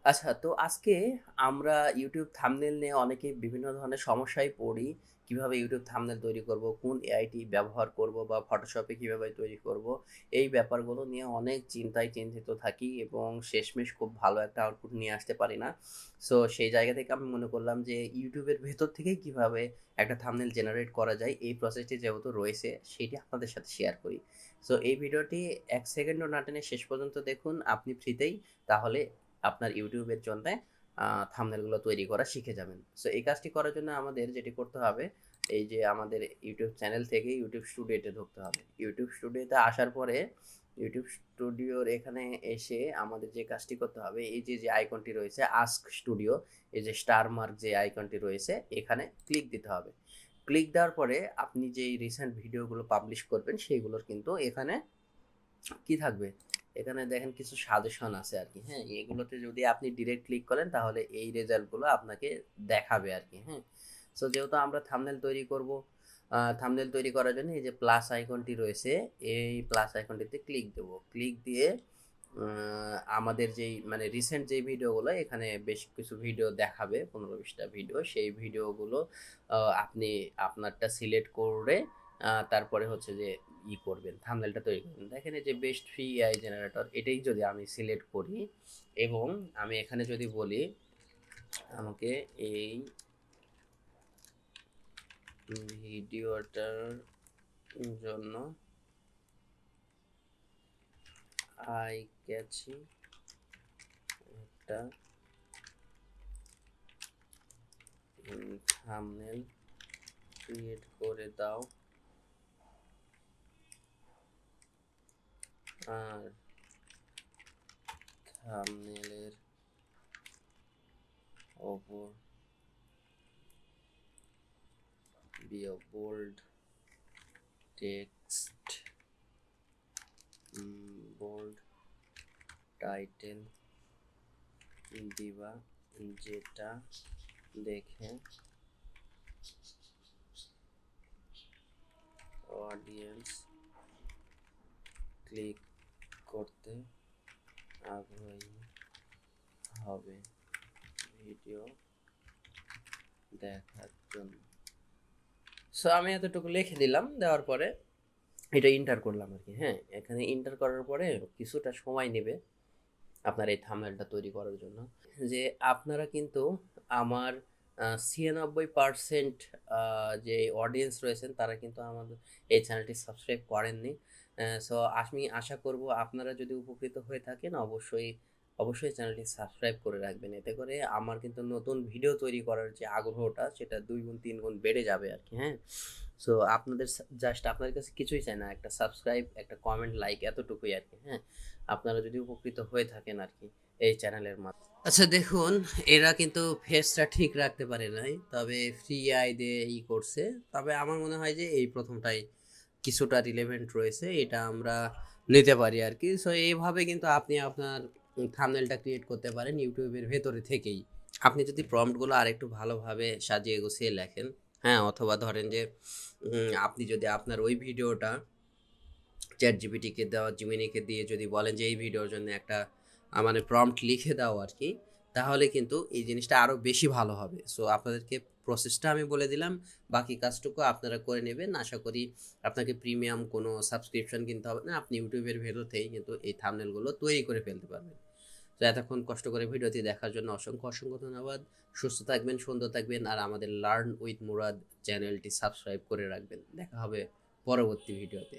আচ্ছা, তো আজকে আমরা YouTube থাম্বনেল নিয়ে অনেকেই বিভিন্ন ধরনের সমস্যায় পড়ি। কিভাবে YouTube থাম্বনেল তৈরি করব, কোন এআইটি ব্যবহার করব বা Photoshop এ কিভাবে তৈরি করব। এই ব্যাপারগুলো নিয়ে অনেক চিন্তায় চিন্তিত থাকি এবং শেষমেশ খুব ভালো একটা আউটপুট নিয়ে আসতে পারি না। সো সেই জায়গা থেকে আমি মনে করলাম যে YouTube এর ভেতর থেকেই কিভাবে একটা থাম্বনেল জেনারেট করা যায়, এই প্রসেসটি যেহেতু রয়েছে সেটি আপনাদের সাথে শেয়ার করি। সো এই ভিডিওটি ১ সেকেন্ডও না টেনে শেষ পর্যন্ত দেখুন আপনি ফ্রিতেই। তাহলে আপনার ইউটিউবের জন্য থাম্বনেলগুলো তৈরি করা শিখে যাবেন। সো এই কাজটি করার জন্য আমাদের যেটি করতে হবে, এই যে আমাদের ইউটিউব চ্যানেল থেকে ইউটিউব স্টুডিওতে ঢুকতে হবে। ইউটিউব স্টুডিওতে আসার পরে ইউটিউব স্টুডিওর এখানে এসে আমাদের যে কাজটি করতে হবে, এই যে আইকনটি রয়েছে আস্ক স্টুডিও, এই যে স্টার মার্ক যে আইকনটি রয়েছে এখানে ক্লিক দিতে হবে। ক্লিক দেওয়ার পরে আপনি যেই রিসেন্ট ভিডিওগুলো পাবলিশ করবেন সেইগুলোর কিন্তু এখানে কি থাকবে, এখানে দেখেন কিছু সাজেশন আছে আর কি। হ্যাঁ, এগুলোতে যদি আপনি ডিরেক্ট ক্লিক করেন তাহলে এই রেজাল্টগুলো আপনাকে দেখাবে আর কি। হ্যাঁ, সো যেহেতু আমরা থাম্বনেল তৈরি করব, থাম্বনেল তৈরি করার জন্য এই যে প্লাস আইকনটি রয়েছে, এই প্লাস আইকনটিতে ক্লিক দেব। ক্লিক দিয়ে আমাদের যেই মানে রিসেন্ট যেই ভিডিওগুলো এখানে বেশ কিছু ভিডিও দেখাবে, 15-20টা ভিডিও। সেই ভিডিওগুলো আপনি আপনারটা সিলেক্ট করে তারপরে হচ্ছে যে করবেন, থাম্বনেলটা তৈরি করবেন। দেখেন এই যে বেস্ট ফ্রি এআই জেনারেটর, এটাই যদি আমি সিলেক্ট করি এবং আমি এখানে যদি বলি আমাকে এই ভিডিওটার জন্য আই ক্যাচি একটা থাম্বনেল ক্রিয়েট করে দাও, আর থাম্বনেলের ওপর বোল্ড টেক্সট, বোল্ড টাইটেল দিবা, যেটা দেখে অডিয়েন্স ক্লিক করতে আগ্রহী হবে ভিডিও দেখার জন্য। সো আমি এতটুকু লিখে দিলাম, দেওয়ার পরে এটা এন্টার করলাম আর কি। হ্যাঁ, এখানে এন্টার করার পরে কিছুটা সময় নেবে আপনার এই থাম্বনেলটা তৈরি করার জন্য। যে আপনারা কিন্তু আমার ৯৬% যে অডিয়েন্স রয়েছেন তারা কিন্তু আমাদের এই চ্যানেলটি সাবস্ক্রাইব করেননি। সো আমি আশা করব আপনারা যদি উপকৃত হয়ে থাকেন অবশ্যই অবশ্যই চ্যানেলটি সাবস্ক্রাইব করে রাখবেন। এতে করে আমার কিন্তু নতুন ভিডিও তৈরি করার যে আগ্রহটা সেটা ২ গুণ ৩ গুণ বেড়ে যাবে আর কি। হ্যাঁ, সো আপনাদের জাস্ট আপনার কাছে কিছুই চাই না, একটা সাবস্ক্রাইব, একটা কমেন্ট, লাইক, এতটুকুই আর কি। হ্যাঁ, আপনারা যদি উপকৃত হয়ে থাকেন আর কি এই চ্যানেলের মাধ্যমে। আচ্ছা দেখুন, এরা কিন্তু ফেসটা ঠিক রাখতে পারে নাই, তবে ফ্রি আই দিয়ে করছে। তবে আমার মনে হয় যে এই প্রথমটাই কিছুটা রিলেভেন্ট রয়েছে, এটা আমরা নিতে পারি আর কি। সো এইভাবে কিন্তু আপনি আপনার থাম্বনেলটা ক্রিয়েট করতে পারেন ইউটিউবের ভেতরে থেকেই। আপনি যদি প্রম্পটগুলো আরেকটু ভালোভাবে সাজিয়ে গুছিয়ে লেখেন, হ্যাঁ, অথবা ধরেন যে আপনি যদি আপনার ওই ভিডিওটা চ্যাট জিপিটিকে দেওয়া, জিমিনিকে দিয়ে যদি বলেন যে এই ভিডিওর জন্য একটা মানে প্রম্পট লিখে দাও আর কি, তাহলে কিন্তু এই জিনিসটা আরও বেশি ভালো হবে। সো আপনাদেরকে প্রসেসটা আমি বলে দিলাম, বাকি কাজটুকু আপনারা করে নেবেন। আশা করি আপনাকে প্রিমিয়াম কোনো সাবস্ক্রিপশন কিনতে হবে না, আপনি ইউটিউবের ভেতর থেকেই কিন্তু এই থাম্বনেলগুলো তৈরি করে ফেলতে পারবেন। তো এতক্ষণ কষ্ট করে ভিডিওটি দেখার জন্য অসংখ্য অসংখ্য ধন্যবাদ। সুস্থ থাকবেন, সুন্দর থাকবেন, আর আমাদের লার্ন উইথ মুরাদ চ্যানেলটি সাবস্ক্রাইব করে রাখবেন। দেখা হবে পরবর্তী ভিডিওতে।